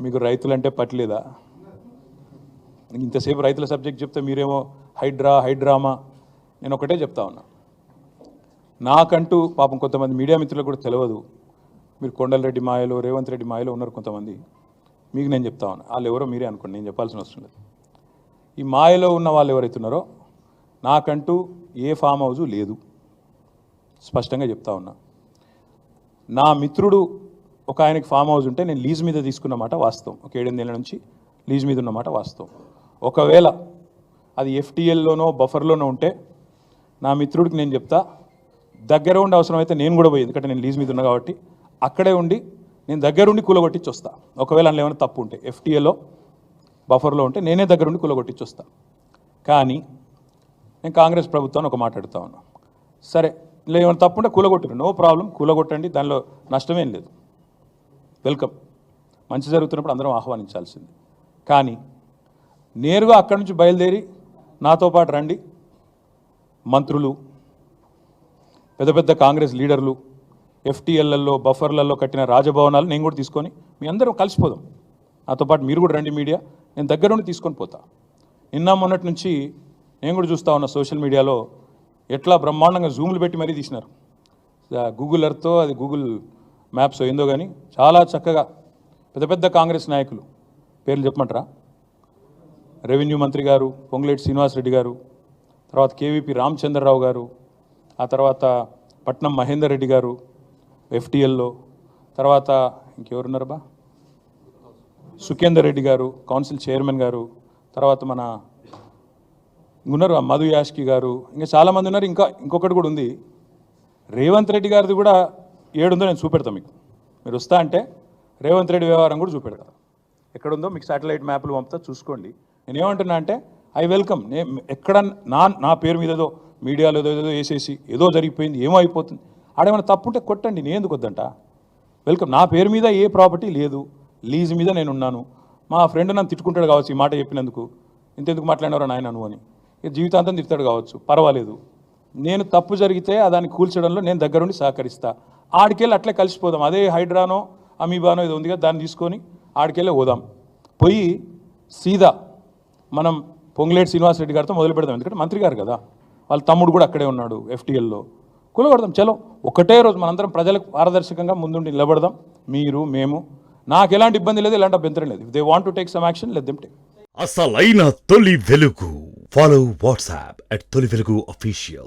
మీకు రైతులంటే పట్టలేదా? ఇంతసేపు రైతుల సబ్జెక్ట్ చెప్తే మీరేమో హైడ్రామా. నేను ఒకటే చెప్తా ఉన్నా, నాకంటూ పాపం కొంతమంది మీడియా మిత్రులకు కూడా తెలియదు. మీరు కొండలరెడ్డి మాయలో, రేవంత్ రెడ్డి మాయలో ఉన్నారు కొంతమంది. మీకు నేను చెప్తా ఉన్నా, వాళ్ళు ఎవరో మీరే అనుకోండి, నేను చెప్పాల్సిన అవసరం లేదు. ఈ మాయలో ఉన్న వాళ్ళు ఎవరైతే ఉన్నారో, నాకంటూ ఏ ఫామ్ హౌజు లేదు, స్పష్టంగా చెప్తా ఉన్నా. నా మిత్రుడు ఒక ఆయనకి ఫామ్ హౌస్ ఉంటే నేను లీజ్ మీద తీసుకున్నమాట వాస్తవం. ఒక 7-8 ఏళ్ళ నుంచి లీజ్ మీద ఉన్నమాట వాస్తవం. ఒకవేళ అది ఎఫ్టీఎల్లోనో బఫర్లోనో ఉంటే నా మిత్రుడికి నేను చెప్తా, దగ్గర ఉండి అవసరమైతే నేను కూడా పోయి, ఎందుకంటే నేను లీజ్ మీద ఉన్నా కాబట్టి అక్కడే ఉండి నేను దగ్గరుండి కూలగొట్టించి వస్తా. ఒకవేళ అందులో ఏమైనా తప్పు ఉంటే, ఎఫ్టీఏలో బఫర్లో ఉంటే నేనే దగ్గరుండి కూలగొట్టించి వస్తా. కానీ నేను కాంగ్రెస్ ప్రభుత్వాన్ని ఒక మాట అడుగుతా ఉన్నా, సరే ఇలా ఏమైనా తప్పు ఉంటే కూలగొట్టరు, నో ప్రాబ్లం, కూలగొట్టండి, దానిలో నష్టమేం లేదు, వెల్కమ్. మంచి జరుగుతున్నప్పుడు అందరం ఆహ్వానించాల్సింది. కానీ నేరుగా అక్కడి నుంచి బయలుదేరి నాతో పాటు రండి మంత్రులు, పెద్ద పెద్ద కాంగ్రెస్ లీడర్లు, ఎఫ్టీఎల్లలో బఫర్లలో కట్టిన రాజభవనాలు నేను కూడా తీసుకొని మీ అందరం కలిసిపోదాం. నాతో పాటు మీరు కూడా రండి మీడియా, నేను దగ్గరుండి తీసుకొని పోతా. నిన్న మొన్నటి నుంచి నేను కూడా చూస్తూ ఉన్నా సోషల్ మీడియాలో ఎట్లా బ్రహ్మాండంగా జూమ్లు పెట్టి మరీ తీసినారు. గూగుల్ ఎర్త్తో, అది గూగుల్ మ్యాప్స్ ఏందో కానీ చాలా చక్కగా పెద్ద పెద్ద కాంగ్రెస్ నాయకులు పేర్లు చెప్పమంటారా? రెవెన్యూ మంత్రి గారు పొంగులేటి శ్రీనివాసరెడ్డి గారు, తర్వాత కేవీపీ రామచంద్రరావు గారు, ఆ తర్వాత పట్నం మహేందర్ రెడ్డి గారు ఎఫ్టీఎల్లో, తర్వాత ఇంకెవరున్నారు బా, సుఖేందర్ రెడ్డి గారు కౌన్సిల్ చైర్మన్ గారు, తర్వాత మన ఉన్నారు మధు యాష్కి గారు, ఇంకా చాలామంది ఉన్నారు. ఇంకొకటి కూడా ఉంది, రేవంత్ రెడ్డి గారిది కూడా ఏడుందో నేను చూపెడతాను మీకు. మీరు వస్తా అంటే రేవంత్ రెడ్డి వ్యవహారం కూడా చూపెడతా. ఎక్కడుందో మీకు శాటిలైట్ మ్యాప్లు పంపుతా, చూసుకోండి. నేనేమంటున్నా అంటే ఐ వెల్కమ్. ఎక్కడ నా పేరు మీద ఏదో మీడియాలో ఏదో వేసేసి ఏదో జరిగిపోయింది, ఏమో అయిపోతుంది, ఆడేమైనా తప్పుంటే కొట్టండి, నేను ఎందుకు వద్దంట. వెల్కమ్. నా పేరు మీద ఏ ప్రాపర్టీ లేదు, లీజ్ మీద నేను ఉన్నాను. మా ఫ్రెండ్ నన్ను తిట్టుకుంటాడు కావచ్చు ఈ మాట చెప్పినందుకు, ఇంతెందుకు మాట్లాడినారో నాయన నువ్వు అని, జీవితాంతం తిడతాడు కావచ్చు, పర్వాలేదు. నేను తప్పు జరిగితే దాన్ని కూల్చడంలో నేను దగ్గరుండి సహకరిస్తా. ఆడికెళ్ళి అట్లే కలిసిపోదాం. అదే హైడ్రానో అమీబానో ఇది ఉంది కదా, దాన్ని తీసుకొని ఆడికెళ్ళే పోదాం. పోయి సీదా మనం పొంగులేటి శ్రీనివాసరెడ్డి గారితో మొదలు పెడదాం. ఎందుకంటే మంత్రి గారు కదా, వాళ్ళ తమ్ముడు కూడా అక్కడే ఉన్నాడు ఎఫ్టీఎల్లో. కూలగొడదాం, చలో. ఒకటే రోజు మనందరం ప్రజలకు పారదర్శకంగా ముందుండి నిలబడదాం. మీరు, మేము, నాకు ఎలాంటి ఇబ్బంది లేదు, ఎలాంటి అభ్యంతరం లేదు. They want to take some action, let them take. అసలైన తొలి వెలుగు. ఫాలో వాట్సాప్ @తొలి వెలుగు official.